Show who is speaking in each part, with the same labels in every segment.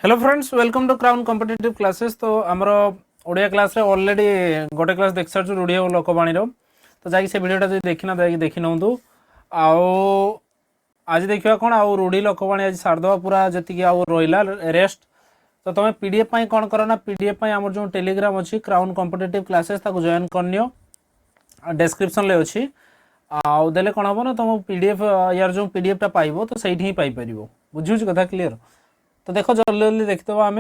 Speaker 1: Hello friends, welcome to crown competitive classes. तो आमर Odia class रे ऑलरेडी गोटे क्लास देख सारी रूढ़ी और लोकवाणी तो जाकि से वीडियोटा जो देखना देखी नौ आज देखा कौन आउ रूढ़ी लोकवाणी आज सारदे पूरा जी आउ रहा रेस्ट। तो तुम पीडीएफ कौन कर ना पीडीएफ आम जो टेलीग्राम अच्छी क्राउन कॉम्पिटिटिव क्लासेस जॉइन करनियो डिस्क्रिप्शन ले अच्छी आउ देले कौन हम ना तुम पीडीएफ यार जो पीडीएफटा पाइब तो सही ही पाइपर बुझे कथा क्लीयर। तो देख जल्दी जल्दी देखिदेव आम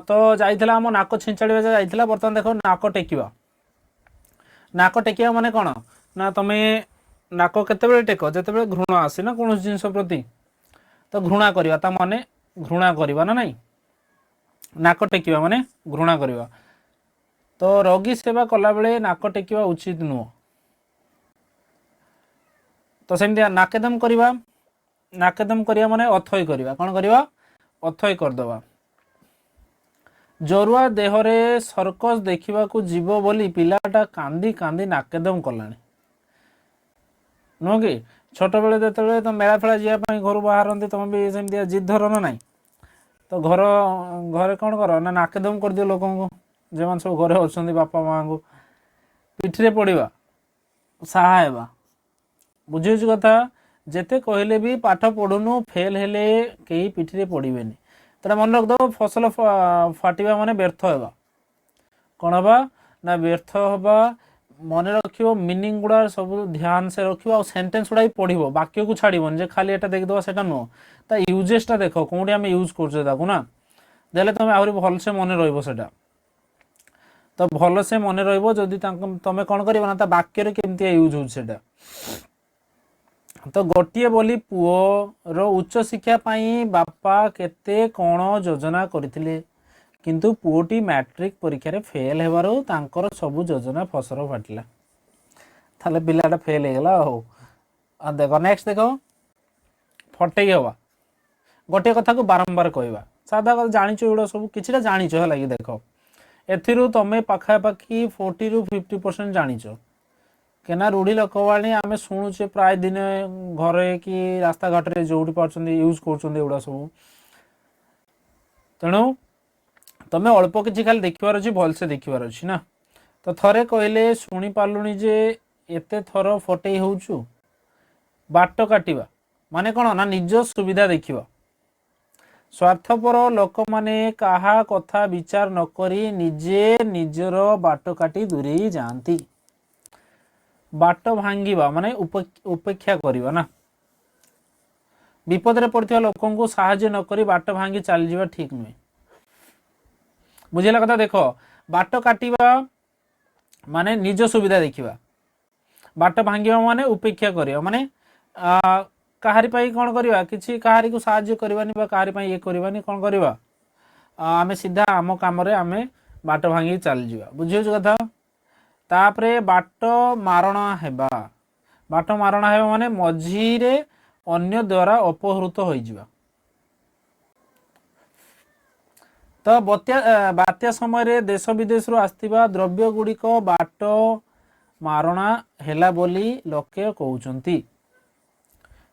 Speaker 1: तो जाइला आम नाक छिंचाड़ा जाइला बर्तमान देख नाक टेकिवा। नाक टेकिवा माने कौन ना तुम नाक केते टेक जिते घृणा आसे ना कौन जिनस प्रति तो घृणा करवा माने घृणा करवा ना नहीं नाक टेकिवा माने घृणा करवा। तो रोगी सेवा कला बेले नाक टेकिवा उचित नुह। तो सेमती नाकेदम करवा नाकेदम करिया माने अथय करिवा कौन करिवा अथय करदवा। जरुआ देहरे सर्कस देखा जीव बोली पिलाटा कांदी कांदी नाकेदम कलानी नुह कि छोट बेले जो तुम मेला फेला जावाई घर बाहर तुम भी सेमती जिद धर ना ना तो घर घरे कौन कर ना नाकेदम कर दियो लोक जो मैंने सब घरे अच्छा बापा माँ को पिठिरे पड़ा साहा बुझे कथा जेते कहले भी पाठ पढ़ुनु फेल हेले कई पिठिरे पड़े तो मन रखद फसल फाटिबा माने व्यर्थ होगा कौन हवा ना व्यर्थ हवा मन रख मीनिंग गुड़ा सब ध्यान से रख सेंटेंस गुड़ा भी पढ़ो वाक्य को छाड़बन जे खाली एटा देखिदेव से नुह ता यूजेसटा देख कौटी आम यूज करना देले तुम आहरी भलसे मन रहा तो भलसे मन रही तुम कौन कर वाक्य केमती यूज होता। तो गोटे बोली पुओ रो उच्च शिक्षा पाई बापा केते कौन योजना करथिले किंतु पुओटी मैट्रिक परीक्षा रे फेल हेबारो तांकर सब योजना फसर फाटिला थाले पिलाटा फेल हेगला हो। आ देखो नेक्स्ट देखो फटई हवा गोटे कथा को बारंबार कहवा साधा कथा जानिछ एडा सब किछिटा जानिछ है लगी देख एथिरु तमे पाखापाखी 40 ରୁ 50% जानिछ केना रूढ़ी लोकवाणी आम शुणुचे प्राय दिन घरे कि रास्ता घाट रे जो यूज कर सब तेणु तुम्हें अल्प किसी खाली देखार अच्छी भलसे देखार अच्छी ना। तो थरे कहले शुणी पार्लुनी जे एते थर फटई होचु बाट काटिबा माने कौन ना निज सुविधा देखिबा। स्वार्थपर लोक माने कहा कथा विचार नकरी निजे निजर बाट काटी दूरे जाती बाट भांगिबा माने उपेक्षा करिबा ना विपद रे पड़थिबा लोकन को सहाय्य न करी बाट भांगी चली जावा ठीक नुहे। बुझेला कथा देख बाट काटिबा माने निज सुविधा देखिबा बाट भांगिबा माने उपेक्षा करिबा माने काहारी पाई कौन करवा किसी काहारी को सहाय्य करवानी बा काहारी पाई ये करवानी कौन करवा आमे सीधा आम काम रे आमे बाट भांगी चली जावा। बुझियो कथा तापरे बाट मारणा हेबा बाट मारणा हेबा माने मझीरे अन्य द्वारा अपहृत हो जावा। तो बात्या समय रे देश विदेश रो आस्थिबा द्रव्य गुड़िक बाट मारणा हेला बोली लोके कहउचंती।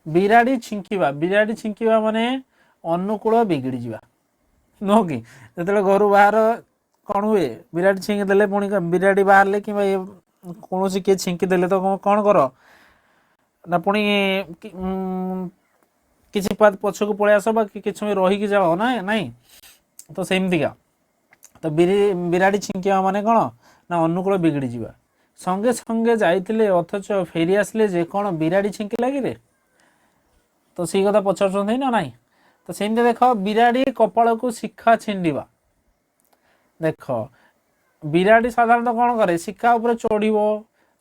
Speaker 1: बिराड़ी छिंकिबा माने अनुकूल बिगड़ी जावा नुह कि जो घर बाहर कौन हुए बिराड़ी छिंकी देले पुणी बिराड़ी बाहर कि कौन किए छिंकी देले तो कौन कर ना पुणी किसी पछ को पलि आस कि समय रहीकि जाओ ना नाई तो सेमतिका। तो बिराड़ी छिंकिबा माने कौन ना अनुकूल बिगड़ी जावा संगे संगे जाइतिले अथच फेरी आसले जे कौन बिराड़ी छिंकी लगी रे तो सी कथा पचार ना नाई। तो सेमती देख बिराड़ी कपाल को शिखा छिंडा देख बिराड़ी साधारणतः कौन करे शिखा उपर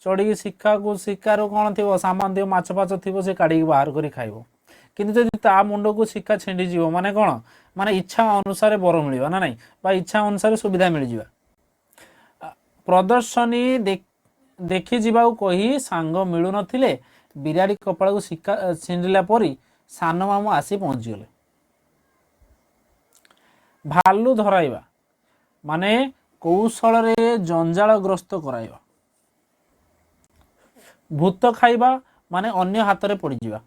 Speaker 1: चढ़ी शिखा को शिकार कौन थी सामान थी माछ फाच थी से काढ़ी बाहर कर खाइब किंतु जदि ता मुंड को शिखा छिंडी जीव माने कौन माने इच्छा अनुसार बर मिलवा ना नाई बा इच्छा अनुसार सुविधा मिल जावा। प्रदर्शनी देखी जीवा कही सांग मिलु नथिले बिराड़ी कपाल को शिखा छिंडिला परी सान मामू आसी पहुंची गले। भालू धराइबा माने कौशल रे जंजालग्रस्त कराइबा। भूत खाइबा माने अन्य हाथ रे पड़ी जीवा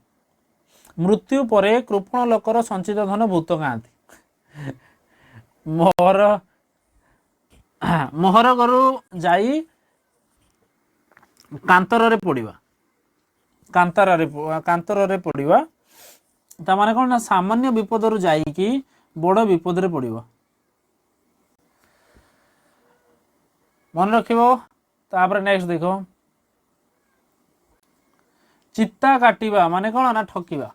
Speaker 1: मृत्यु परे कृपण लोकर संचित धन भूत खाती। मोहर मोहर घरु जाई कांतर पड़ा कांतर पड़ा ता माने कौन ना सामान्य विपद रु जाइकी बड़ विपद रे पड़िबो। मन रखिबो। तापर नेक्स्ट देखो चित्ता काटिबा माने कौन ना ठकिबा।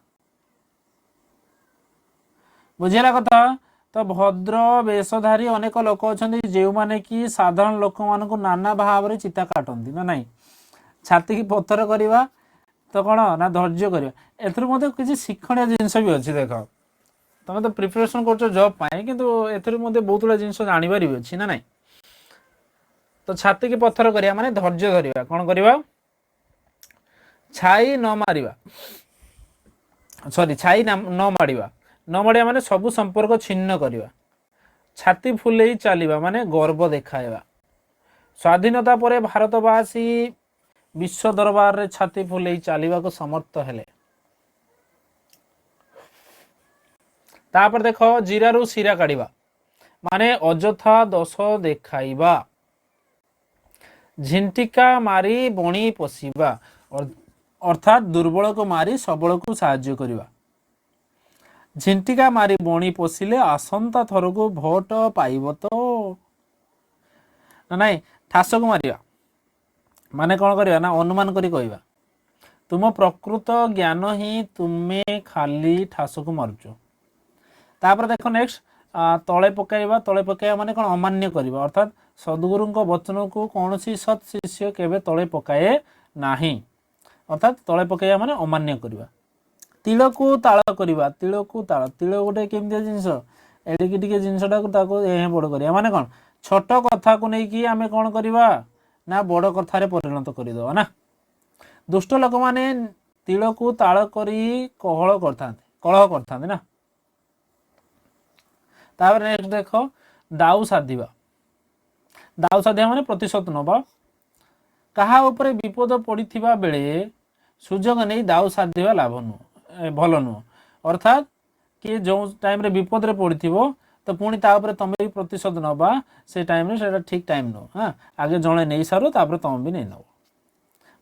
Speaker 1: बुझेला कथा। तो भद्र वेशधारी अनेक लोक अच्छा जो माने कि साधारण लोक मान नाना भाव में चिता काटती ना नहीं। छाती की पत्थर करवा तो कौन ना धैर्य करवा एथर किसी शिक्षण जिनस भी अच्छी। देख तुम तो प्रिपरेशन कर जॉब पाए किंतु एथर बहुत गुड़ा जिन जापर भी अच्छी ना नहीं। तो छाती की पत्थर करवा माने धैर्य धरवा कौन करवा छाई न मारिबा सॉरी छाई न मारिबा न मारिया माने सबु संपर्क छिन्न करवा। छाती फुले चलवा माने गर्व देखाइबा। स्वाधीनता पर भारतवासी विश्व दरबार रे छाती फुले चलवा को समर्थ हेले। तापर देख जीरारु शिरा काढ़ा माने अजथा दोष देखाइबा। झिंटिका मारी बणी पोषिबा अर्थात दुर्बल को मारी सबल को साहाय्य करवा। झिंटिका मारी बणी पोषिले आसंता थर को भोट पाइब तो ना ठास को मारिया माने कौन करवा ना अनुमान करी कहवा तुम प्रकृत ज्ञान ही तुम्हें खाली ठास को मारुच। तापर देखो नेक्स्ट तले पकाइबा तले पकाइबा माने कौन अमान्य करवा अर्थात सद्गुरु वचन को कौन सी सत शिष्य केवे तले पकाए नाही अर्थात तले पकाइबा माने अमान्य करवा। तिल को ताल करवा तिल को ताल तिल गोटे केमती जिनस एडिकी टिके जिनसटा को बड़ करवा माने कौन छोट कथा को लेकिन आम कौन करवा ना बड़ कथार परिणत करदे ना। दुष्ट लोक माने तिल को ताल करी कलह करता ना। तापर नेक्स्ट देख दाऊ साधिबा दाऊ साधिया माने प्रतिशोध नबा। कहा उपरे विपद पड़िथिबा बेले सुजोग नहीं दाऊ साधिबा लाभ नु भल नु अर्थात कि जो टाइम रे विपद रे पड़िथिबो तो पुणी ता उपरे तमे भी प्रतिशोध नबा से टाइम रे सेटा ठीक टाइम नो। हां आगे जणे नहीं सारो तापर तमे भी नहीं नबो।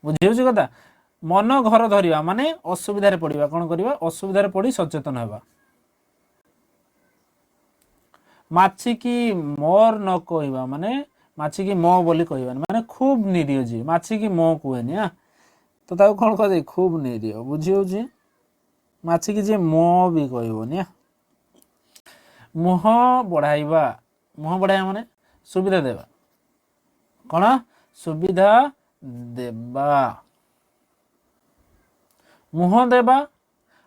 Speaker 1: बुझियो कथा। मन घर धरिबा माने असुविधा रे पड़िबा कोन करबा असुविधा रे पड़ी सचेतन हेबा। माछी की मोर न कहवा माने माछी की मो बोली कहवा माने खूब निरीह जी माछी की मो कहनी। हाँ तो ताको कौन कह खूब निरीह बुझी माछी की जे मो भी कहबनी। मुह बढ़ाइबा मुह बढ़ाइबा माने सुविधा देवा कौन सुविधा देवा। मुह देवा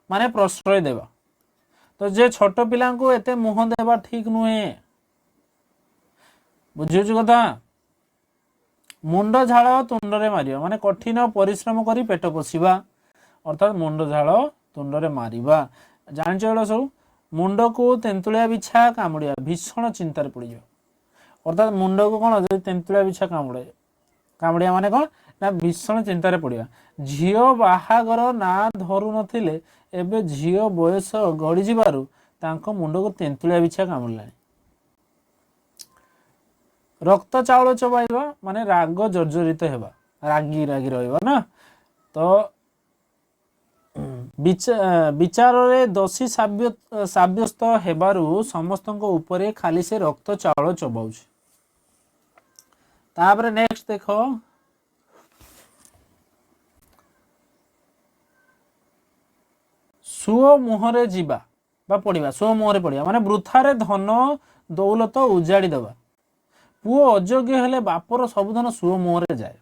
Speaker 1: माने प्रश्रय देवा। तो जे छोट पिला को एते मुह देवा ठीक नुहे। बुझुच कथा। मुंड झाड़ तुंडरे मारिबा माने कठिन परिश्रम करी पेट पोषिबा अर्थात मुंड झाड़ तुंडरे मारिबा। जानिच एड़ा सब मुंड को तेंतुलिया बिछा कामुड़िया भीषण चिंतार पड़ जाओ अर्थात मुंड को कौन जो तेंतुलिया बिछा कामुड़िया माने कौन ना भीषण चिंतार पड़ा। झील बाहागर ना धरू नथिले एबे झील बयस गड़ी जिबारु तांको मुंड को तेंतुलिया बिछा कामुड़ला। रक्त चाउल चबाइबा माने राग जर्जरित हेबा रागी रागी रहइबा ना। तो विचार रे दोषी साब्यस्त हेबारु समस्तको ऊपरे खाली से रक्त चाउल चबाउछ। तापर नेक्स्ट देखो सुओ मुहरे जीवा बा पड़िबा सुओ मुहरे पड़िबा माने वृथारे धन दौलत उजाड़ी दबा। पुओ अयोग्य हेले बापर सब धन सुओ मुहरे जाए।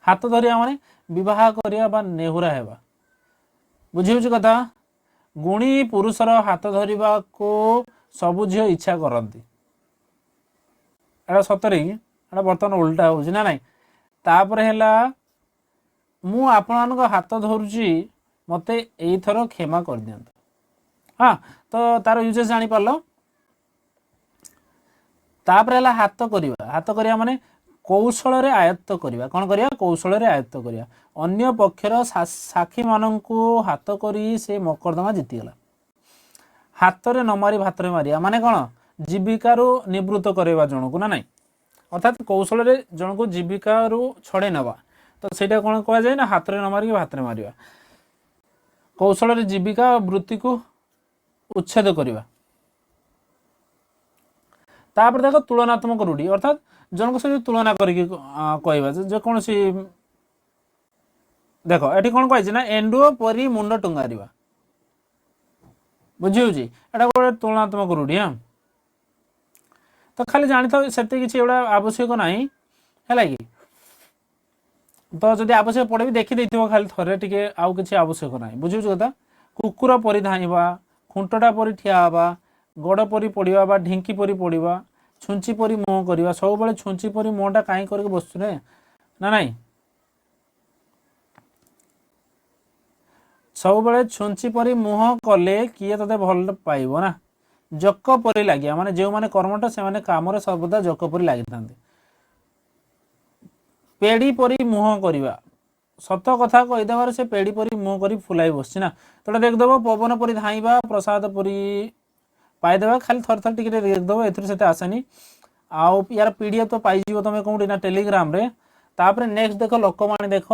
Speaker 1: हाथ धरिया माने विवाह करिया बा नेहुरा हेबा। बुझिउछ कथा। गुणी पुरुषर हाथ धरिबा को सबु झियो इच्छा करती एटा सतरे कि एटा बर्तमान उल्टा होउछ ना नहीं। तापर हेला मु आपन हाथ धरुची मते एई थरो क्षमा कर दियंत। हाँ तो तार यूजेस जानी पारलो। तापर हेला हाथ करिया माने कौशल आयत्त करवा कौन करवा कौशल आयत्त करवा अन्य पक्षर साक्षी मानू हाथ करी से मकरदमा जीतीगला हाथ में न मारी भात मारिया माने कौन जीविकार निवृत्त करवा जन को ना नहीं अर्थात कौशल जन को जीविकार छड़े नवा तो सेटा कौन कह जाए ना हाथ में न मारिक भात मारिया कौशल जीविका वृत्ति को उच्छेद करवा तापर देख तुलनात्मक रूढ़ी अर्थात जन को से तुलना करके कहवा जो कौन सी देख ये कौन कही ना एंडुओ परी मुंड टुंगारिवा बुझी एटा गोटे तुलनात्मक रूढ़ी हाँ तो खाली जानी था से किसी एवं आवश्यक ना है कि तो जब आवश्यक पड़े भी देखी खाली थे टे आउ कि आवश्यक ना बुझे कथा कुकुर परी धाइबा खुंटटा परी ठिया हवा गड़ परी पड़ा बा ढिंकी परी पड़ा छुंची परी मुह करवा सब बेले छुंची परी मुहटा कहीं करके बसु रे ना नहीं सब बेले छुंची परी मुह कले किए ते भल पाइब ना जक परी लगे माने जो माने कर्मठ से माने काम सर्वदा जक परी लगी था पेड़ी परी मुह करवा सत कथा कहीदेव से पेड़ी परी मुह कर फुलाई बस ना तो देखदेव पवन परी धाइबा प्रसाद परी पाईदेवा खाली थर थर टिके देखदेव ए आसेनी आउ यार पीडीएफ तो पाई तुम कौटी ना टेलीग्राम रे तापर नेक्स्ट देख लोकवाणी देख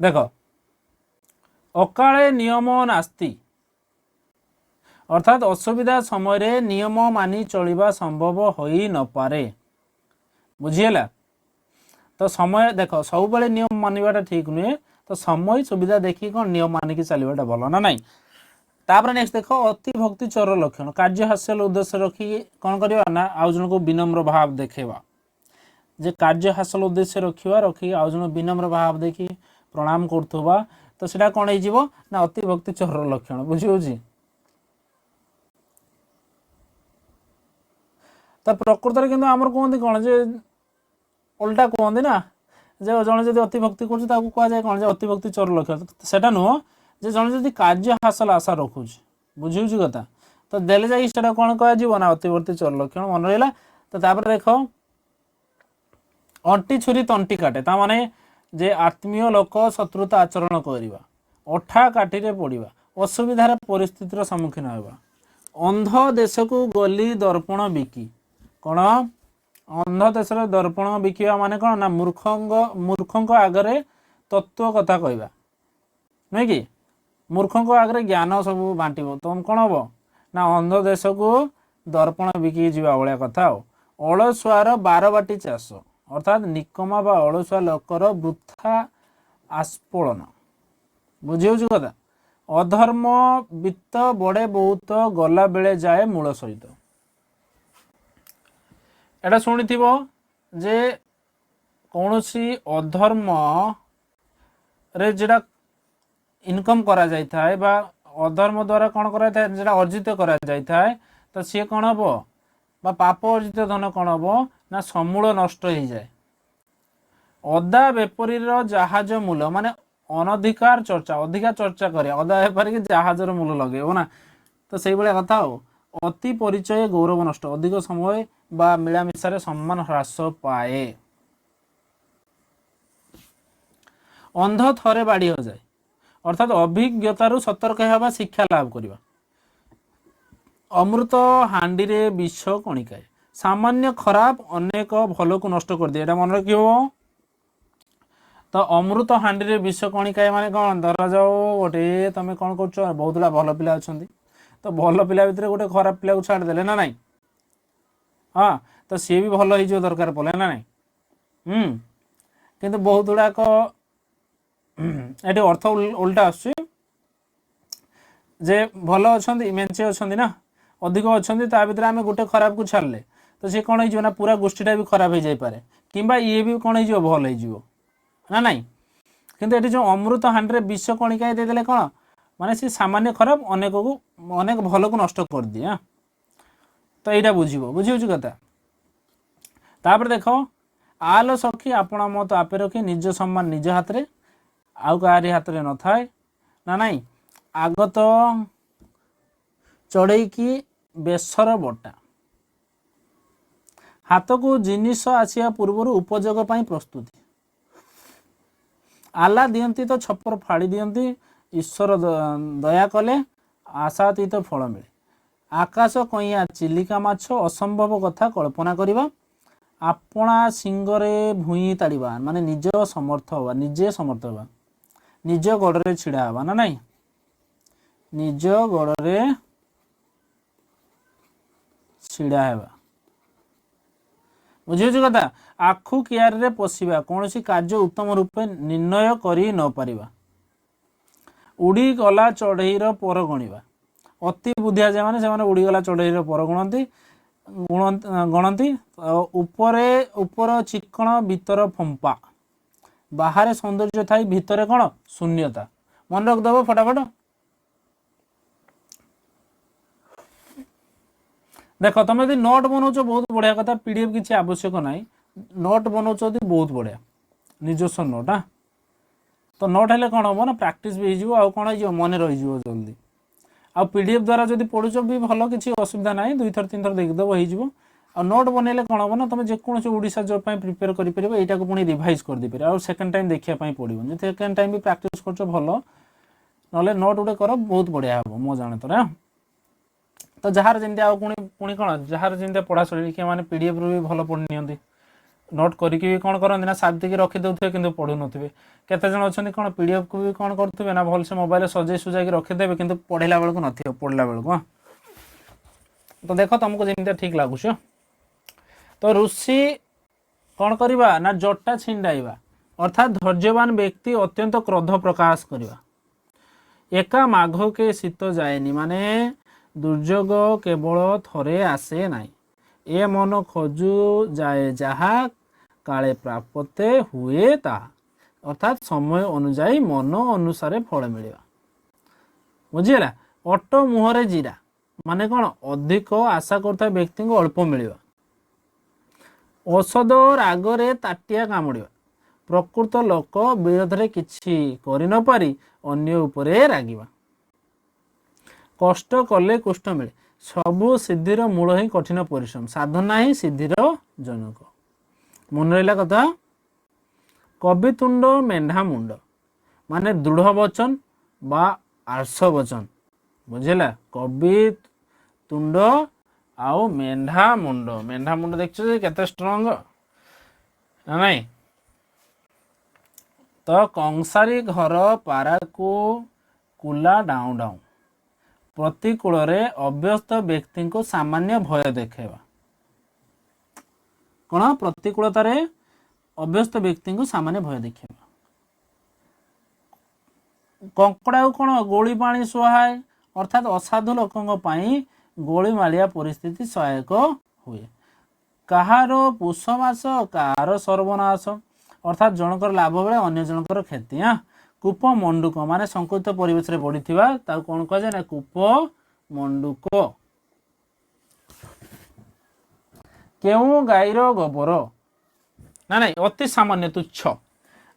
Speaker 1: देख अकाले नियम नास्ति अर्थात असुविधा समय नियम मानि चलिबा संभव होई न पारे बुझीगला तो समय देख सब बेले नियम मानवाटा ठीक नुहे तो समय सुविधा देखी कौन नियम मानिक चलवाटा भल ना नहीं तापर नेक्स्ट देख अति भक्ति चोर लक्षण कार्य हासिल उद्देश्य रखी कौन करवा ना आउ जन को विनम्र भाव देखेवा जे कार्य हासिल उद्देश्य रखा रखी आउ जन विनम्र भाव देखी प्रणाम करथुबा तो सेटा कौन हो ना अति भक्ति चोर लक्षण बुझी तो प्रकृत में किंतु आमर कहते कौन जे उल्टा कहते ना जे जन जब अतिभक्ति कहुए कौन जे अतिभक्ति चोर लक्षण सेटा नुह जे जन जब कार्य हासिल आशा रखुच बुझी कथा तो देले जा कौन कह ना अतिभक्ति चोर लक्षण मन रहा तो तापर देख अंटी छुरी तंटी काटे ता माने जे आत्मीय लोक शत्रुता आचरण करवा अठा काठी पड़ा असुविधार परिस्थितिर सम्मुखीन होगा अंध देश को गली दर्पण बिकी कौन अंध देश दर्पण बिकिवा माने कौन ना मूर्खंक आगरे तत्व कथा कहवा नुहे कि मूर्खंक आगरे ज्ञान सब बांटब तुम कौन हम ना अंध देश को दर्पण बिकी जावा भाया कथा अलसुआर बारबाटी चाष अर्थात निकमा बा अलसुआ लोकर वृथा आस्फोलन बुझे कथा अधर्म वित्त बड़े बहुत गला बेले जाए मूल सहित एटा शुणी जे कौन सी अधर्म रे जेटा इनकम करा जाय थाए बा अधर्म द्वारा कौन करा थाए जेटा अर्जित करा जाय थाए तो सी कौन हम बा पाप अर्जित धन कौन हम ना समूल नष्ट हो जाए अदा बेपारी जहाज मूल माने अनधिकार चर्चा अधिका चर्चा करे अदा बेपारी जहाजर मूल लगे ना तो से भाया कथा हो अति परिचय गौरव नष्ट अधिक समय बा मिलामिशारे सम्मान ह्रास पाए अंध थरे बाड़ी हो जाए अर्थात अभिज्ञतारू सतर्क होगा शिक्षा लाभ करवा अमृत हांडी रे विष कणिकाए सामान्य खराब अनेक भल को नष्ट कर दिए मन रखी तो अमृत हांडी रे विष कणिकाए माने कौन धरा जाओ गोटे तुम कौन कर बहुत गुड़ा भल पिला अच्छा तो भल पिला भितर गोटे खराब पिला को छाड़देले ना नहीं हाँ तो सी भी भल हो दरकार पड़े ना नहीं किंतु बहुत गुड़ाक ये अर्थ उल्टा आसुचे जे भल अच्छा मेचे अच्छा ना अधिक अच्छा ता भर आम गोटे खराब को छाड़ले तो सी कौन हो पूरा गोष्ठीटा भी खराब हो जापे कि ये भी कौन हो भल हो ना नहीं किंतु ये जो अमृत हांडी विष कणिकाए देदेले कौन माने सी सामान्य खराब अनेक को अनेक भल को नष्ट कर दिए हाँ तो यहाँ बुझे कथा तापर देख आल सखी आपण मत आपे रखी निज सम्मान निज हाथ में आउ कहारी हाथ में न थाए ना नाई आग तो चढ़ई की बेसर बटा हाथ को जिनिस आसिया पूर्व उपयोग पर प्रस्तुति आला दियंती तो छपर फाड़ी दियंती ईश्वर दया कले आशातीत फल मिले आकाश कईया चिलिका माछ असंभव कथा कल्पना करिबा आपणा सिंगरे भूई ताड़िबा माने निज समर्थ हवा निजे समर्थ हवा निज गड़े छिड़ा हवा ना नहीं निज गड़े छिड़ा हेबा बुझे कथा आखु कियार रे पशिबा कौन सी कार्य उत्तम रूपे निर्णय करी न पारिबा उड़ी गला चढ़ईर पर गणिबा अति बुद्धिया जे माने से उड़ीगला चढ़ईर पर गणती ऊपर चिकण भीतर फंपा बाहर सौंदर्य थाई भीतर कौन शून्यता मन रखिदेव फटाफट देख तुम यदि नोट बनाऊच बहुत बढ़िया कथा पीडीएफ किसी आवश्यक ना नोट बनाऊच बहुत बढ़िया निजस्व नोट हाँ तो नोट हेल्ले कौन हम ना प्राक्ट भी हो कौन हो मन रही जल्दी आ पीडीएफ द्वारा जब पढ़ुच भी भल किसी असुविधा ना 2 थर 3 थर देखदेव हो आ नोट बनइले कौन हम ना तुम जेकोसी ओडिशा जॉब प्रिपेयर कर यहाँ पुणी रिवाइज कर दे आ सेकेंड टाइम देखा पड़ो जो सेकेंड टाइम भी प्राक्ट कर भल ना नोट गुटे कर बहुत बढ़िया हम मो जाने तो तो जार जमी आउ पुणी कौन जार जमी पढ़ा शैली कि मैंने पीडीएफ रू भी भल पढ़ी नि नोट करके भी कौन करते ना साधिक रखिदे कि पढ़ु नथिबे केते जन अच्छा कौन पीडीएफ को भी कौन करुवे ना भल से मोबाइल सजे सुजाई रखिदेवे कि पढ़ला बेलू न पढ़ला बेलू हाँ तो देख तुमको जमी ठीक लगुच तो ऋषि कौन करवा ना जटा छिंडाइबा अर्थात धैर्यवान व्यक्ति अत्यंत क्रोध प्रकाश करवा एका माघ के शीत जाएनी माने दुर्योग केवल थरे आसे नाई ए मन खोजु जाए जहा काले प्राप्ते हुए ताहा अर्थात समय अनुजाई मन अनुसारे फल मिलवा बुझीगला अट मुहरे जीरा माने कौन अधिक आशा करता व्यक्ति को अल्प मिलवा औषध रागरे ताटिया कामुड़ा प्रकृत लोक विरोध में किछि करि न पारि अन्य उपरे रागिबा कष्ट कले कुष्ठ मिले सबु सिद्धिर मूल ही कठिन परिश्रम साधना ही सिद्धिर जनक मन रहा कथा कवितुंड मेढ़ा मुंड माने दृढ़ वचन बा आर्ष वचन बुझेला कवि तुंड आउ मेढ़ा मुंड देखो केते स्ट्रॉन्ग ना नहीं तो कंसारी घर पारा को कुला डाउ डाउ प्रतिकूल अभ्यस्त व्यक्ति को सामान्य भय देखा कौन प्रतिकूलतार अभ्यस्त व्यक्ति को सामान्य भय देखा कंकड़ा कौन गोली पानी सुहाए अर्थात असाधु लोकों गोली मालिया परिस्थिति सहायक हुए कहार पुष मास कहार सर्वनाश अर्थात जनकर लाभ बेले अन्य जनकर क्षति हाँ कूप मंडुक माने संकुचित परिवेश रे बढ़ी कौन कह ना कूप मंडुक केउ गाईर गोबर ना नहीं अति सामान्य तुच्छ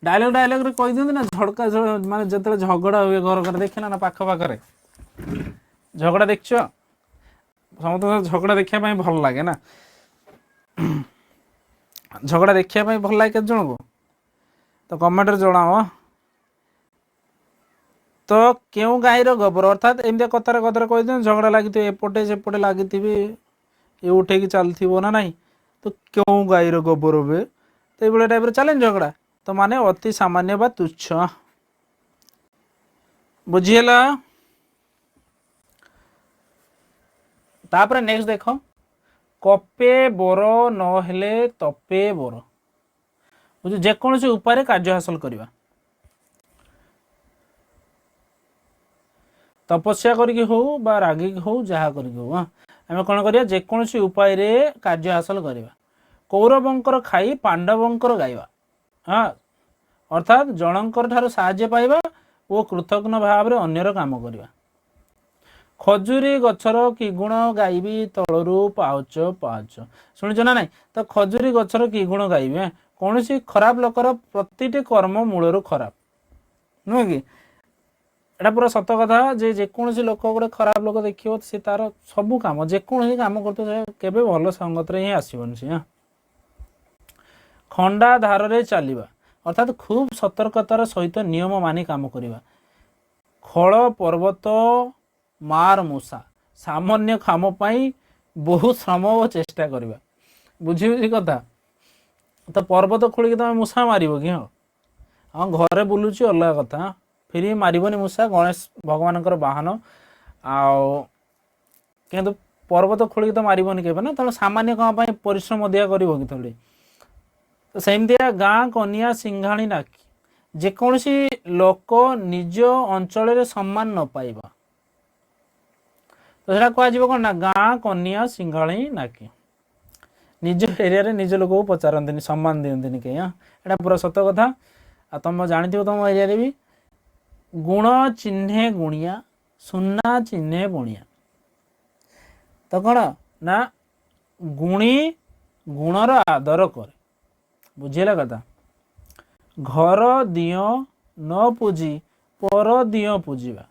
Speaker 1: डायलॉग रे कह दिखते ना झड़का माने जो झगड़ा हुए घर घर देखना ना पाख पाखे झगड़ा देख समस्त झगड़ा देखा भल लगे ना झगड़ा देखा भल लगे केत जन को तो कमेंट जनाओ तो क्यों गाईर गोबर अर्थात एमती कतार कतार कह दिए झगड़ा लगी एपटे सेपटे लगी ये उठे चलती ना नहीं तो क्यों गाईर गोबर हुए तो ये टाइप चलें झगड़ा तो माने अति सामान्य बा तुच्छ बुझीला तापर नेक्स्ट देख कपे बोर नहेले तपे बोर बुझ जेकोसी उपाय कार्य हासिल करवा तपस्या करके हो बा रागिक हो जहाँ करके हो हाँ आम कौन करिया जेकोसी उपाय रे कार्य हासिल करवा कौरवंकर खाई पांडवंकर गाइबा हाँ अर्थात जनकर ठार साहाय्य पाइबा और कृतज्ञ भाव रे अन्यर काम करवा खजुरी गछर कि गुण गाइबी तलरू पाउच पाउच शुणिच ना नहीं तो खजुरी गछर कि गुण गाइबे कौन सी खराब लोकर प्रतिटी कर्म मूलर खराब नुह कि एटा पूरा सत कथा जे जेकोसी लोक गोटे खराब लोक देखियो से तार सबू काम जेकोसी काम करते केबे भल संगत रे ही आसीबनी से। खंडा धार रे चलवा अर्थात खूब सतर्कतार सहित नियम मानि काम करवा। खल पर्वत मार मूषा सामान्य काम पाई बहुत श्रम और चेष्टा करवा। बुझी कथा तो पर्वत खोलिक तुम मूषा मार कि हाँ हाँ घरे बुलूची अलग कथा फिर मारबनी मूषा गणेश भगवान बाहन आंतु पर्वत खोलिक तो मारबनी के ना तेना सामान्य काम परिश्रम दिया कर कि थोड़ी तो सेमतिया गाँ कनिया सिंघाणी नाकी जेकोसी लोक निज अंचल सम्मान न पाइबा तो सेटा कह कौन ना गाँ कनिया सिंघाणी नाकी निज एरिया निज लोक को पचारती सम्मान दिखती कहीं। हाँ यहाँ पूरा सत कथा आ तुम जानी तुम एरिया भी गुण चिन्हे गुणिया सुना चिन्हे बुणिया तो कौन ना गुणी गुणर आदर करे। बुझेगा कथा घर दियो न पूजी पर दियो पूजिबा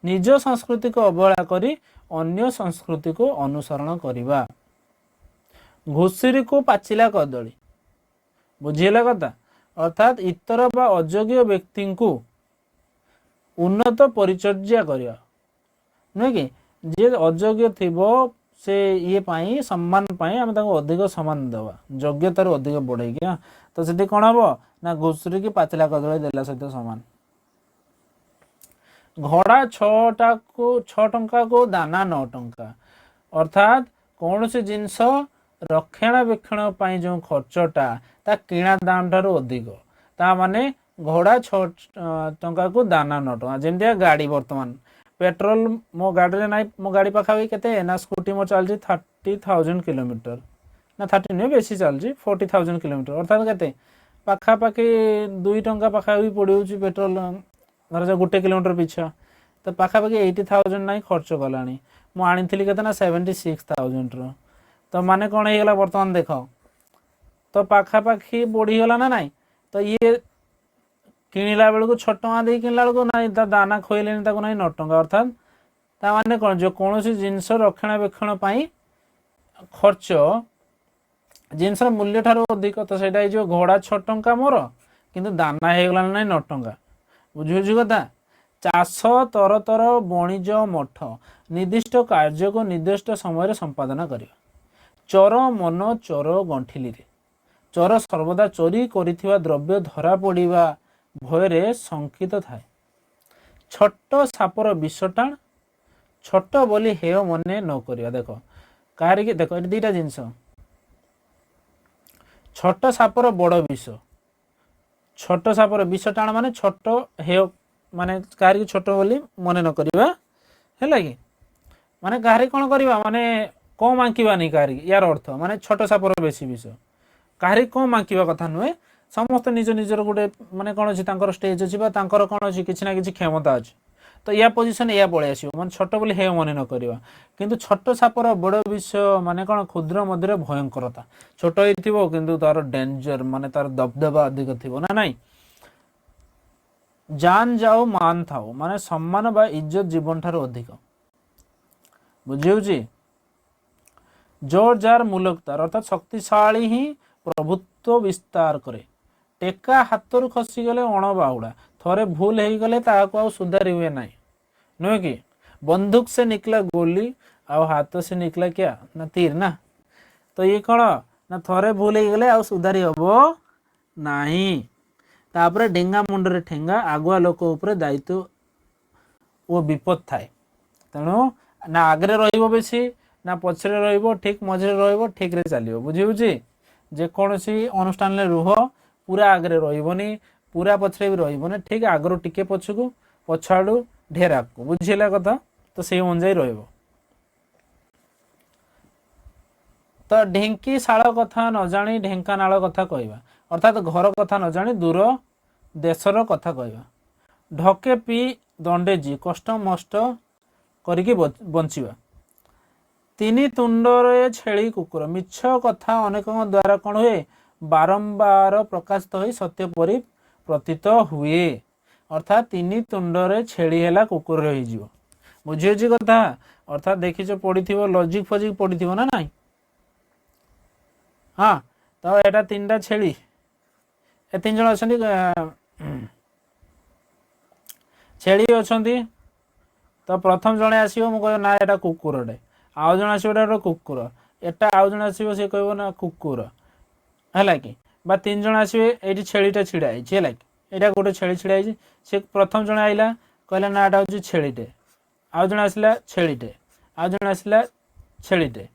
Speaker 1: निज संस्कृति को अवहेला करी अन्य संस्कृति को अनुसरण करिबा घुषुरी को पाचिला कदली। बुझेगा कथा अर्थात इतर बा अयोग्य व्यक्ति को उन्नत परिचर्या करिया नुहे कि जे अयोग्य थिबो से ये पाई सम्मान पाई आम अधिक सम्मान देवा योग्यतार अधिक बढ़े क्या तो से कौन हम ना घुषुरी की पाचिला कदली देला सहित सामान। घोड़ा 6 टंका को दाना 9 टंका अर्थात कौन सी जिनस रक्षणाबेक्षण जो खर्चटा ता किणा दाम ठारू अधिक ता माने घोड़ा 6 टंका को दाना 9 टंका जमती गाड़ी बर्तमान पेट्रोल मो गाड़ी ना मो गाड़ी पाखापी के ना स्कूटी मोर चलती 30,000 किलोमीटर ना 30 नुहे बेसी चलती 40,000 किलोमीटर अर्थात के पाखापाखि 2 टंका पाखापी पड़े पेट्रोल धर जो 1 किलोमीटर पिछा तो पाखापाखि 80,000 ना खर्च कला मुझे के 76,000 तो माने कौन होगा बर्तमान देख तो पाखापाखि बढ़ीगला ना ना तो ये किणला बेलू 6 टंका दे किणला बेलू ना दाना खोले ना 9 टंका अर्थात माने कौन जो कौन सी जिनस रक्षणाबेक्षण खर्च जिनस मूल्य ठारू अधिक तो सहीटा जो घोड़ा 6 टंका मोर किंतु दाना होगला ना 9 टंका। बुझुझु कथा चाष तरतर वणिज मठ निर्दिष्ट कार्य को निर्दिष्ट समय संपादन करिया चोर मन चोर गंठिली रे चोर सर्वदा चोरी करिथिबा द्रव्य धरा पड़िबा भयरे शंकित थाए छोट सापर विष टाण छोट बोली हेय मने न करिया। देख कहारी की देख दुईटा जिनस छोट सापर बड़ विष छोट सापर विष टाण माने छोट हेय माने कहारी छोट बोली मने न करिया है कि माने कहारी कौन करवा माने कम आंकिबा नहीं कहारी यार अर्थ माने छोट सापर बेसी विष कहारी कम आंकिबा कथा नुहे समस्त निज निजर गोटे माने कौन अच्छी स्टेज अच्छी कौन अच्छी किसी ना कि क्षमता अच्छी तो या पोजिशन या पलि आस मैं छोट बोली हे मन न करवा किंतु छोट सापर बड़ विष माने कौन क्षुद्र मध्य भयंकरता छोट हो किंतु तार डेंजर माने तार दबदबा अधिक थी ना नाई जान जाओ मान थाओ माने सम्मान बा इज्जत जीवन ठार अधिक। बुझी जोर जार मुलकतार अर्थात शक्तिशाली ही प्रभुत्व विस्तार करे टेका हाथ खसीगले अण बाहुड़ा थोड़े भूल हो गले सुधारी हुए ना नुहे कि बंदूक से निकला गोली आ हाथ से निकला क्या ना तीर ना तो ये कौन ना थोड़े भूल हो गले आ सुधारी हम नहीं तापर डेंगा मुंडरे ठेंगा आगुआ लोक उपर दायित्व वो विपद थाए तेणु ना आगे रही ना पछरे रहिबो ठीक मझे रहिबो ठीक रे चलिबो। बुझी जेकोसी अनुष्ठान रुह पूरा आगे रही पूरा पछरे भी रही ठीक आगर टिके पछकू पछाड़ू ढेर आगू बुझेगा कथा तो से अनुजाई रहिबो। तो ढेंकी शाल कथा न जानी ढेंकानाल कथा कहवा अर्थात घर कथा न जानी दूर देशर कथा कहवा ढके पी दंडे जी कष्ट मष्ट करिकी बंचिबा तीनी तुंडरे छेली कुकुर मिछ कथा अनेक द्वारा कौन हुए बारंबार प्रकाशित हो सत्य परि प्रतीत हुए अर्थात तीन तुंडरे छेड़ी है कुकुर हो बुझी कथा। अर्थात देखीच पढ़ी लॉजिक फजिक पढ़ी ना ना। हाँ तो यहाँ तीन टा छेड़ी ए तीन जन अच्छा छेड़ी अच्छा तो प्रथम जड़े आसो मुझे ना यहाँ कुकुरटे आउ जन आसो कुकुर एटा आउ जन आसो सी कह ना कुकुर है कि बा तीन जन आसवे ये छेलीटा छिड़ा है कि यहाँ गोटे छेली छिड़ा है सी प्रथम जन आइला कहला ना यहाँ हूँ छेलीटे आउ जन आसला छेलीटे आउ जन आसला छेलीटे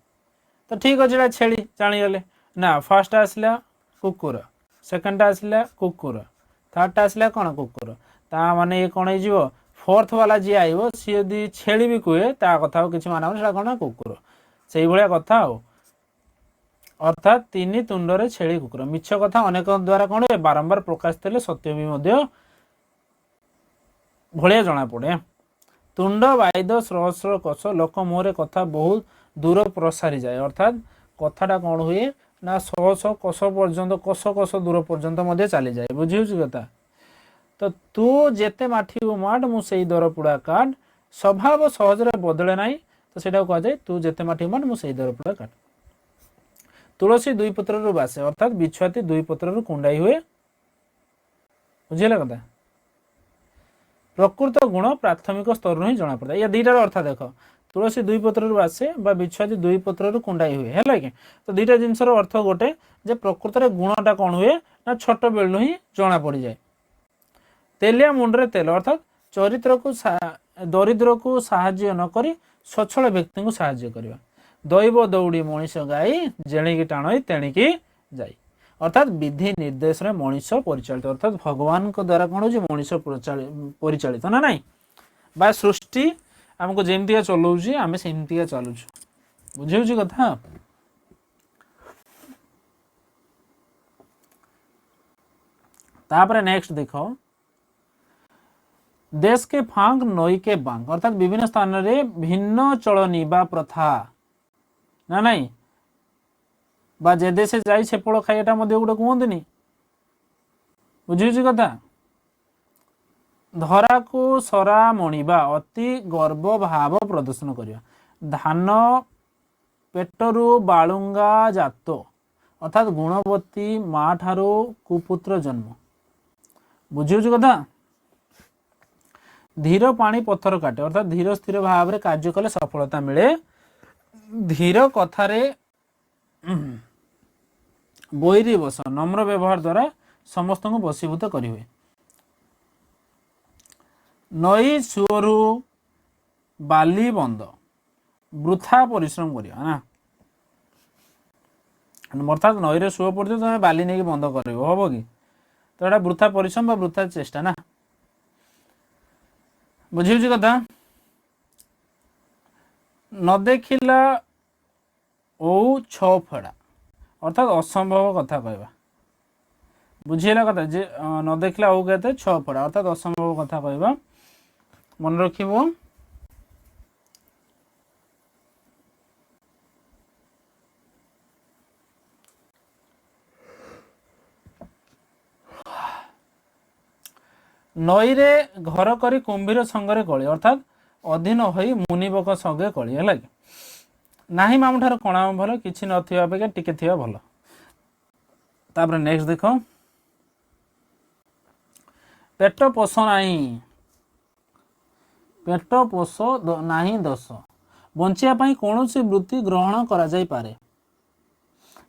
Speaker 1: तो ठीक अच्छे छेली जानीगले ना फर्स्ट आसला कुकुर सेकेंडटा आसला कुकुर थर्डटा आसला कौन कुकुर ता माने ये कौन हो फोर्थ वाला जी आइब सी यदि छेली भी कहे ता कथा किसी माना कौन कुकुर से भाया कथा हो। अर्थात तीन तुंडरे छेली कुकुर मिछ कथा अनेक द्वारा कौन बारंबार प्रकाश थे सत्य भी भाया जना पड़े। तुंड वाइद सहस्र कष लोक मुहर कथा बहुत दूर प्रसारी जाए अर्थात कथाटा कौन हुए ना शह शह कष पर्यंत कष कष दूर पर्यंत चली जाए बुझी कथा। तो तू जेते माठी माठ मुझे दर पुड़ा काट स्वभाव सहजरे बदले ना तो सेटा कह जाए तू जेते माठी माठ मुझे दर पुड़ा काट। तुलसी दुई पत्र बासे अर्थात बिछुआती दुई पत्र कुंडाई हुए बुझेगा कथा। प्रकृत गुण प्राथमिक स्तर ही जना पड़ता या दीटार अर्थ देख तुलसी दुई पत्र बासे बिछुआती दुई पत्र कुंडाई हुए है कि तो दुईटा जिनसर अर्थ गोटे जे प्रकृत गुणटा कौन हुए ना छोट बेलू ही जना पड़ जाए। तेलिया मुंडरे तेल अर्थात चरित्र को दरिद्र को साहाय्य नक स्वच्छल व्यक्ति को साहाय्य करवा। दैव दौड़ी मनीष गाई जेणिकी टाण तेणिकी जाई अर्थात विधि निर्देश में मनीष परिचालित अर्थात भगवान को द्वारा कौन हो मनीष परिचालित ना ना बा सृष्टि आमको जमती चलाऊँ आम सेमती चलुँ बुझे कथा। तापर नेक्स्ट देखो देश के फांक नई के बांक अर्थात विभिन्न स्थान रे भिन्न चलनी बा प्रथा ना नाई बा जे देशे जाई से फल खाइटा गोटे कहते बुझी कथा। धरा को सरा मणिबा अति गर्व भाव प्रदर्शन करिया धान पेटरू बालुंगा जात अर्थात गुणवती माँ ठारू कुपुत्र जन्म बुझी कथा। धीर पानी पत्थर काटे अर्थात धीर स्थिर भाव में कार्य कले सफलता मिले धीर कथारे बोईरी बस नम्र व्यवहार द्वारा समस्त को बसीभूत करें। नई सुअरु बाली बंद वृथा परिश्रम करिया ना अर्थात नई सुअ पड़ते तुम बाली नहीं बंद कर हम कि तो यहाँ वृथा परिश्रम वृथा चेष्टा ना बुझी कथा। न देखिला ओ छ फेड़ा अर्थात असंभव कथा कहवा बुझेगा कथा जे न देखला ओ कहते छ फेड़ा अर्थात असंभव कथा कहवा मन रखिबो। नई रे घर करी कुंभीर संगरे कली अर्थात अधीन होई मुनिबक संगे कली है कि नाही मामू ठार कणा भल किसी नथिबा अपेक्षा टिके थिबा भल। तापर नेक्स्ट देख पेट पोष नाही पेट पोष नाही दोष बंचिया पई कौनसी वृत्ति ग्रहण करा जाई पारे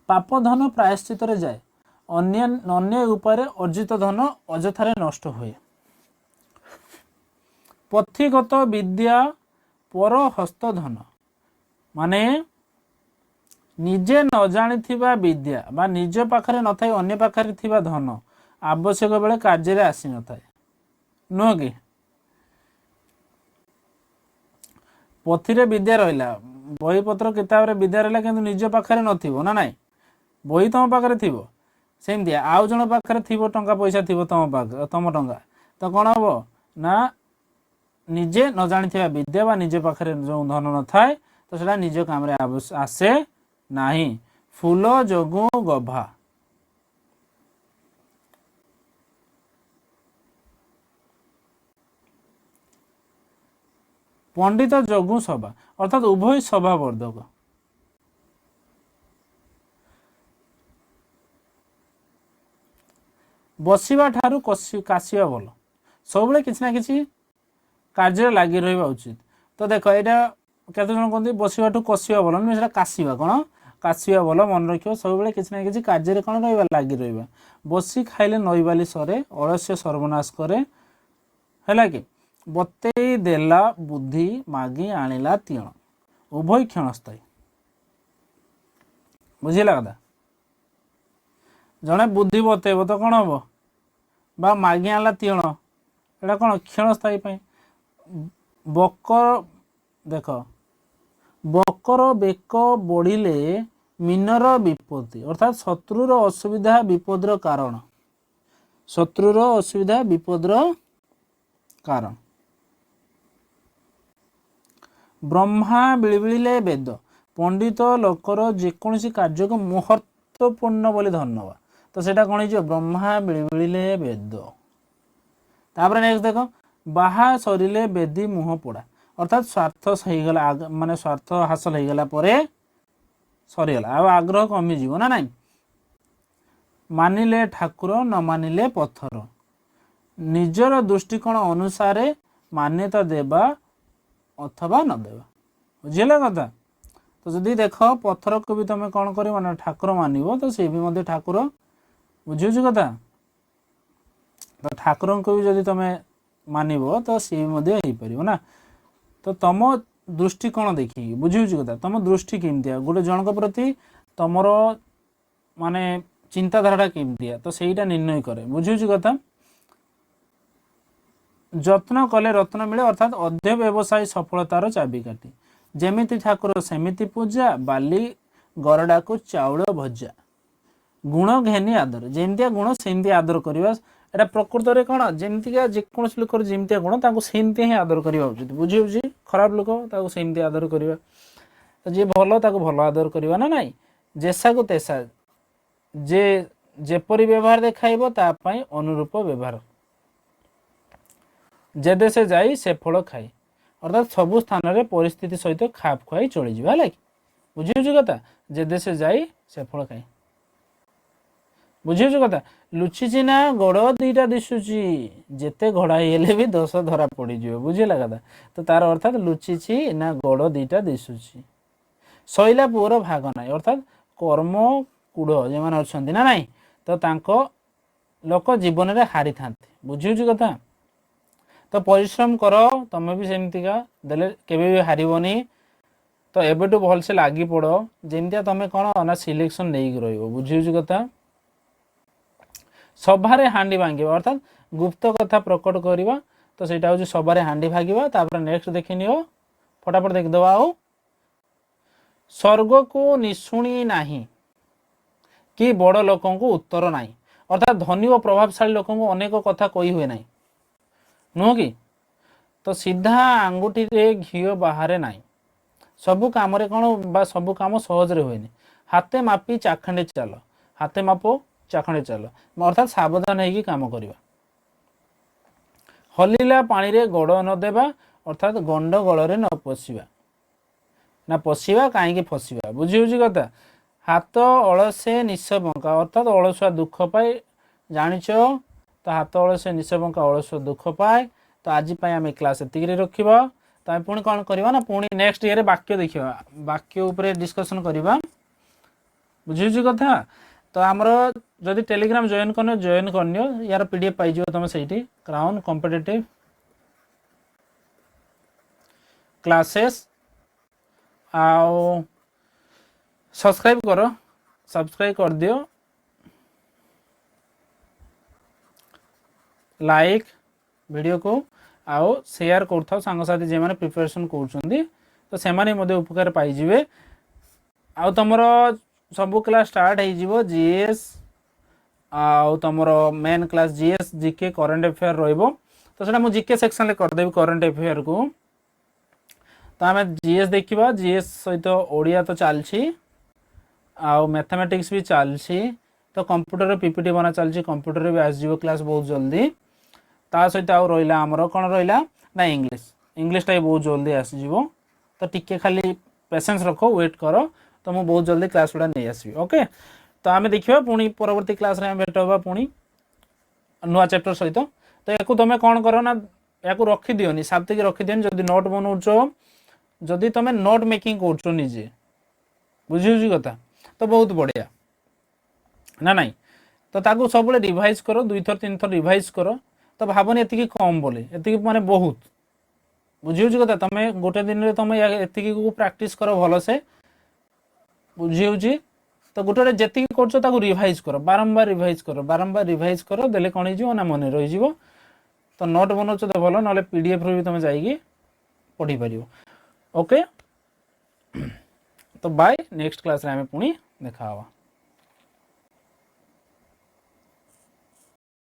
Speaker 1: पाप धन प्रायश्चित रे जाए अन्य उपाय अर्जित धन अजथारे नष्ट हुए। पथिगत विद्या पर हस्त धन माने निजे न जानिथिबा विद्या बा निज पाखरे न थाई अन्य पाखरे थिबा धन आवश्यक बेले कार्य आसी न थाए नुह कि पथिरे विद्या रहिला बही पत्र किताब रे विद्या रहिला किंतु निज पाखरे नथिबो ना नाई बही तम पाखरे थिबो सेमती आउ जन पाखरे थिबो टंका पैसा थिबो तम टंका तो कौन हम ना निजे न जानिथिबा विद्या बा निजे पाखरे जो धन न थाए तो सेटा निज काम रे आसे नाही। फूल जोगु गभा पंडित जगु सभा अर्थात उभय सभावर्धक। बसिबा ठारू काशिबा भल सब किसी ना किसी कार्य लगी रहा उचित। तो देख यहाँ केते जन कहते बसिबा ठू कषिबा भल नुहे काशिबा कौन काशिबा भल मन रख सब किसी ना किसी कार्य कौन रहा लगी रहा। बसी खाइले नईबाली सरे अलस्य सर्वनाश करे है कि बतई देला बुद्धि मागी आनिला तीण उभय क्षणस्थायी। बुझिला कथा जड़े बुद्धि बतेब तो कौन हम बा मागी आनिला तीण एटा कौन क्षणस्थायी बकर देख बकर बेक बढ़िले मीनर विपत्ति अर्थात शत्रुर असुविधा विपदर कारण शत्रुर असुविधा विपदर कारण। ब्रह्मा बिलिबिले वेद पंडित लोकर जेकोसी कार्य को महत्वपूर्ण बोली धन्यवाद। तो सेटा कौन हो ब्रह्मा बिलिबिले वेद। तापर नेक्स्ट देख बाहा सरिले बेदी मुह पोड़ा अर्थात स्वार्थ सहीगला माने स्वार्थ हासिल होगला सरीगला आ आग्रह कमिज ना नाई। मानिले ठाकुर न मानिले पत्थर निजर दृष्टिकोण अनुसार मान्यता देवा अथवा न देवा। बुझिला कथा। तो जदि देख पत्थर को भी तुम कौन कर ठाकुर मानव तो सी भी ठाकुर बुझे कथा। तो ठाकुर को भी जदि तुम मानव तो सी भी पार ना। तो तुम दृष्टिकोण देखिए बुझे कथा तुम दृष्टि केमती गोटे जनक प्रति तुमर माने चिंताधारा केमती तो सहीटा निर्णय करे बुझे कथा। जत्न कले रत्न मिले अर्थात अध्य व्यवसाय सफलतार चाबिकाठी जेमिति ठाकुर सेमिति पूजा बाली गरडा को चाउल भजा गुण घेनी आदर जेमतिया गुण सेमती आदर करवा एटा प्रकृत में कौन जमतिका जेकोसी लोक जमतिया गुण ताको सेमती ही आदर करवा उचित। बुझी खराब लोक ताको सेमती आदर करवा तो जी भल ताको भल आदर करवा ना नाई जेसा को तेसा जे जेपरी व्यवहार देखाइबो तापाई अनुरूप व्यवहार जे देशे जाई से फल खाई अर्थात सबु स्थान रे परिस्थिति सहित खाप खुआई चली जावा है बुझी कथा जे देशे जाई से फल खाई। बुझे कथा लुचिची ना गोड़ दीटा दिशुची जेते घोड़ा हेले भी दोष धरा पड़ी जाए बुझेगा कथा। तो तार अर्थात लुचिची ना गोड़ दीटा दिशुची सैला पुअर भाग ना अर्थात कर्म कूड़ जो मैंने अच्छा ना नाई तो तांको लोक जीवन में हारी था बुझे कथा। तो परिश्रम कर तुम भी सेमतिका देले केबे भी हारबनी। तो एबेटू भलसे लगी पड़ जमतिया तुम कौन ना सिलेक्शन नहीं रही बुझे कथा। सभारे हांडी भांगा अर्थात गुप्त कथा प्रकट करवा तो सेटा हूँ सभारे हांडी भांगा। तापर नेक्स्ट देखनी फटाफट देखिदे आओ स्वर्ग को निशुणी नाही कि बड़ लोक को उत्तर नाही अर्थात धनी और प्रभावशाली लोक को अनेक कथा कही हुए ना नुह कि। तो सीधा आंगुठी रे घीओ बाहर ना सबू कम कौन बा सबू कम सहजरे हुए हाथे मापी चाखंडे चल हाथे मापो चाखंडे चल अर्थात सावधान होगी काम करवा। हलिला पानी रे गोड़ न देवा अर्थात गंडगोल न पशिवा ना पशिवा कहीं फसिवा बुझी कथा। हाथ अलसे निश बंका अर्थात अलसुआ दुख पाए जानिच तो हाथ अलसे निश बंका अलसुआ दुख पाए। तो आज आम क्लास एतिक रखा तो आम पुणी कौन करवा ना पुणी नेक्स्ट ईयर वाक्य देखा वाक्य उपरे डिस्कशन करवा बुझी कथा। तो आमर जदि टेलीग्राम जॉइन करनियो यार पीडीएफ पाइज तुम से क्राउन कॉम्पिटिटिव क्लासेस आओ सब्सक्राइब कर दियो लाइक वीडियो को आओ शेयर कर सांगसाथी जे मैंने प्रिपरेशन कर तो से उपकार पाइबे। आउ तुमर सबू क्लास स्टार्ट हो जीएस आउ तुमर main class GS GK current affair रहिबो तो सेटा मु जीके सेक्शन ले करदेबी करंट अफेयर को। तो आम जीएस देखा जीएस सहित ओडिया तो चलछि आउ मैथमेटिक्स भी चलछि। तो कंप्यूटर पीपीटी बना चलछि कंप्यूटर भी आसजिवो क्लास बहुत जल्दी ता सहित आउ रहिला हमर कोन रहिला ना इंग्लिश इंग्लिशटा भी बहुत जल्दी आसीଯିବ तो टिके खाली पेशेंस रख वेट कर तो मुझे बहुत जल्दी क्लास गुड़ा नहीं आसबि ओके। तो आम देखा पुणी परवर्ती क्लास रे भेट हवा पुणी नुआ चैप्टर सहित। तो या तुम कौन कर ना या रखिदिनी साप्तिक रखिदिन जदि नोट बनाऊच जदि तुम नोट मेकिंग कर निजे बुझी कथा तो बहुत बढ़िया ना नहीं। तो ताकू सब रिवाइज कर 2 थर 3 थर रिवाइज कर तो भावनी एति कम बोले एति माने बहुत बुझी कथा तुम गोटे दिन में तुम एति को प्रैक्टिस कर भल से बुझी। तो गोटे जी कर रिवाइज कर बारंबार रिवाइज कर देले कौन हो ना मन रही। तो नोट बनाऊच तो भल ना पीडीएफ रू भी तुम जाइए पढ़ी पार ओके। तो बाय नेक्स्ट क्लास रे आमे पुणी देखा हवा।